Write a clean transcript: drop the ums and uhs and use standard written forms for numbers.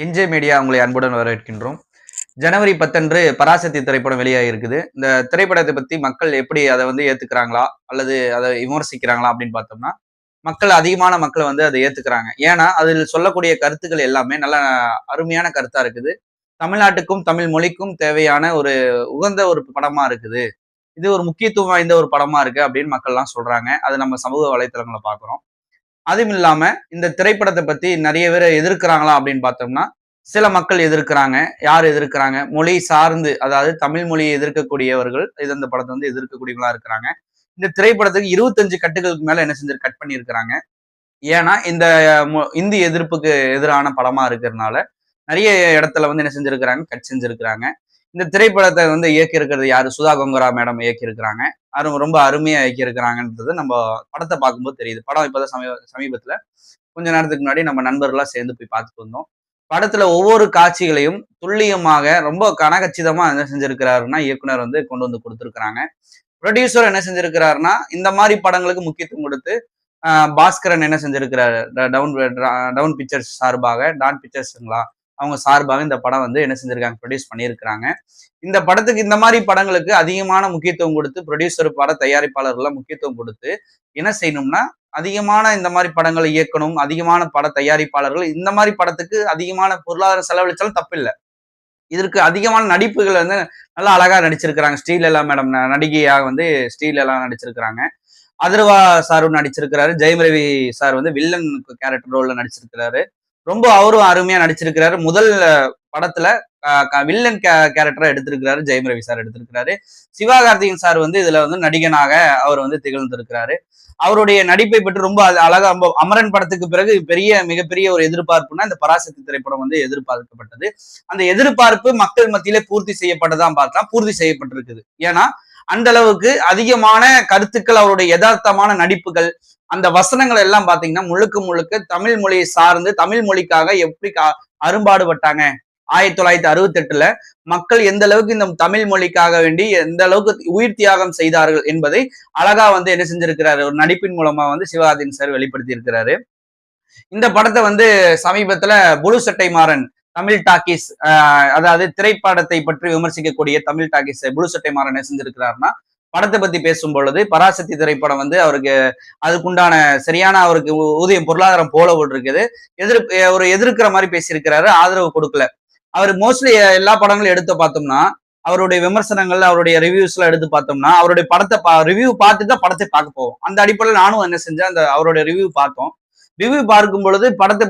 NJ media உங்களை அன்புடன் வரவேற்கின்றோம். ஜனவரி 10 அன்று பராசக்தி திரைப்படம் வெளியாகி இருக்குது. இந்த திரைப்படத்தை பத்தி மக்கள் எப்படி அதை வந்து ஏத்துக்கிறாங்களா அல்லது அதை விமர்சிக்கிறாங்களா அப்படின்னு பார்த்தோம்னா, அதிகமான மக்கள் வந்து அதை ஏத்துக்கிறாங்க. ஏன்னா அதில் சொல்லக்கூடிய கருத்துக்கள் எல்லாமே நல்ல அருமையான கருத்தா இருக்குது. தமிழ்நாட்டுக்கும் தமிழ் மொழிக்கும் தேவையான ஒரு உகந்த ஒரு படமா இருக்குது. இது ஒரு முக்கியத்துவம் வாய்ந்த ஒரு படமா இருக்கு அப்படின்னு மக்கள்லாம் சொல்றாங்க. அது நம்ம சமூக வலைத்தளங்களை பார்க்கிறோம். அதுவும் இல்லாம இந்த திரைப்படத்தை பத்தி நிறைய பேர் எதிர்க்கிறாங்களா அப்படின்னு பார்த்தோம்னா, சில மக்கள் எதிர்க்கிறாங்க. யார் எதிர்க்கிறாங்க? மொழி சார்ந்து, அதாவது தமிழ் மொழியை எதிர்க்கக்கூடியவர்கள் இந்த படத்தை வந்து எதிர்க்கக்கூடியவங்களா இருக்கிறாங்க. இந்த திரைப்படத்துக்கு 25 கட்டுகளுக்கு மேல கட் பண்ணியிருக்கிறாங்க. ஏன்னா இந்த இந்தி எதிர்ப்புக்கு எதிரான படமா இருக்கிறதுனால நிறைய இடத்துல வந்து என்ன செஞ்சிருக்கிறாங்க, கட் செஞ்சிருக்கிறாங்க. இந்த திரைப்படத்தை வந்து இயக்கியிருக்கிறது யாரு? சுதா கொங்கரா மேடம் இயக்கியிருக்கிறாங்க. ரொம்ப அருமையா இயக்கியிருக்கிறாங்கன்றது நம்ம படத்தை பார்க்கும்போது தெரியுது. படம் இப்பதான் சமீபத்துல கொஞ்ச நேரத்துக்கு முன்னாடி நம்ம நண்பர்களா சேர்ந்து போய் பார்த்துட்டு வந்தோம். படத்துல ஒவ்வொரு காட்சிகளையும் துல்லியமாக ரொம்ப கனகச்சிதமா என்ன செஞ்சிருக்கிறாருன்னா இயக்குனர் வந்து கொண்டு வந்து கொடுத்திருக்கிறாங்க. ப்ரொடியூசர் என்ன செஞ்சிருக்கிறாருன்னா இந்த மாதிரி படங்களுக்கு முக்கியத்துவம் கொடுத்து பாஸ்கரன் என்ன செஞ்சிருக்கிறாரு, டவுன் பிக்சர்ஸ் சார்பாக, டான் பிக்சர்ஸ்ங்களா அவங்க சார்பாக இந்த படம் வந்து என்ன செஞ்சிருக்காங்க, ப்ரொடியூஸ் பண்ணியிருக்கிறாங்க. இந்த படத்துக்கு இந்த மாதிரி படங்களுக்கு அதிகமான முக்கியத்துவம் கொடுத்து ப்ரொடியூசர் பட தயாரிப்பாளர்கள் முக்கியத்துவம் கொடுத்து என்ன செய்யணும்னா, அதிகமான இந்த மாதிரி படங்களை இயக்கணும். அதிகமான பட தயாரிப்பாளர்கள் இந்த மாதிரி படத்துக்கு அதிகமான பொருளாதார செலவழிச்சாலும் தப்பில்லை. இதற்கு அதிகமான நடிப்புகள் வந்து நல்லா அழகா நடிச்சிருக்கிறாங்க. ஸ்ரீலலா மேடம் நடிகையாக வந்து ஸ்ரீலலா நடிச்சிருக்கிறாங்க. அதர்வா சாரும் நடிச்சிருக்கிறாரு. ஜெயம் ரவி சார் வந்து வில்லன் கேரக்டர் ரோல்ல நடிச்சிருக்கிறாரு. ரொம்ப அவரும் அருமையா நடிச்சிருக்கிறாரு. முதல் படத்துல வில்லன் கேரக்டரா எடுத்திருக்கிறாரு. ஜெயம் ரவி சார் எடுத்திருக்கிறாரு. சிவகார்த்திகேயன் சார் வந்து இதுல வந்து நடிகனாக அவர் வந்து திகழ்ந்திருக்கிறாரு. அவருடைய நடிப்பை பற்றி ரொம்ப அழகா, அமரன் படத்துக்கு பிறகு மிகப்பெரிய ஒரு எதிர்பார்ப்புனா இந்த பராசக்தி திரைப்படம் வந்து எதிர்பார்க்கப்பட்டது. அந்த எதிர்பார்ப்பு மக்கள் மத்தியிலே பூர்த்தி செய்யப்பட்டதான் பார்த்தா பூர்த்தி செய்யப்பட்டிருக்குது. ஏன்னா அந்த அளவுக்கு அதிகமான கருத்துக்கள், அவருடைய யதார்த்தமான நடிப்புகள், அந்த வசனங்கள் எல்லாம் பாத்தீங்கன்னா முழுக்க முழுக்க தமிழ் மொழியை சார்ந்து தமிழ் மொழிக்காக எப்படி அரும்பாடுபட்டாங்க. 1968ல மக்கள் எந்த அளவுக்கு இந்த தமிழ் மொழிக்காக வேண்டி எந்த அளவுக்கு உயிர் தியாகம் செய்தார்கள் என்பதை அழகா வந்து என்ன செஞ்சிருக்கிறாரு, ஒரு நடிப்பின் மூலமா வந்து சிவகார்த்திகேயன் சார் வெளிப்படுத்தி இருக்கிறாரு. இந்த படத்தை வந்து சமீபத்துல புழு சட்டை மாறன் தமிழ் டாக்கீஸ், அதாவது திரைப்படத்தை பற்றி விமர்சிக்கக்கூடிய தமிழ் டாக்கீஸ் புழு சட்டை மாறன் என்ன செஞ்சிருக்கிறாருன்னா, படத்தை பத்தி பேசும் பொழுது பராசக்தி திரைப்படம் வந்து அவருக்கு அதுக்குண்டான சரியான அவருக்கு ஊதியம் பொருளாதாரம் போல இருக்குது, எதிர்க்கிற மாதிரி பேசியிருக்கிறாரு, ஆதரவு கொடுக்கல. அவர் மோஸ்ட்லி எல்லா படங்களும் எடுத்து பார்த்தோம்னா, அவருடைய விமர்சனங்கள், அவருடைய ரிவ்யூஸ்லாம் எடுத்து பார்த்தோம்னா, அவருடைய படத்தை ரிவ்யூ பார்த்து தான் படத்தை பார்க்க போவோம். அந்த அடிப்படையில் நானும் என்ன செஞ்சேன், அவருடைய ரிவ்யூ பார்த்தோம். ரிவ்யூ பார்க்கும் பொழுது படத்தை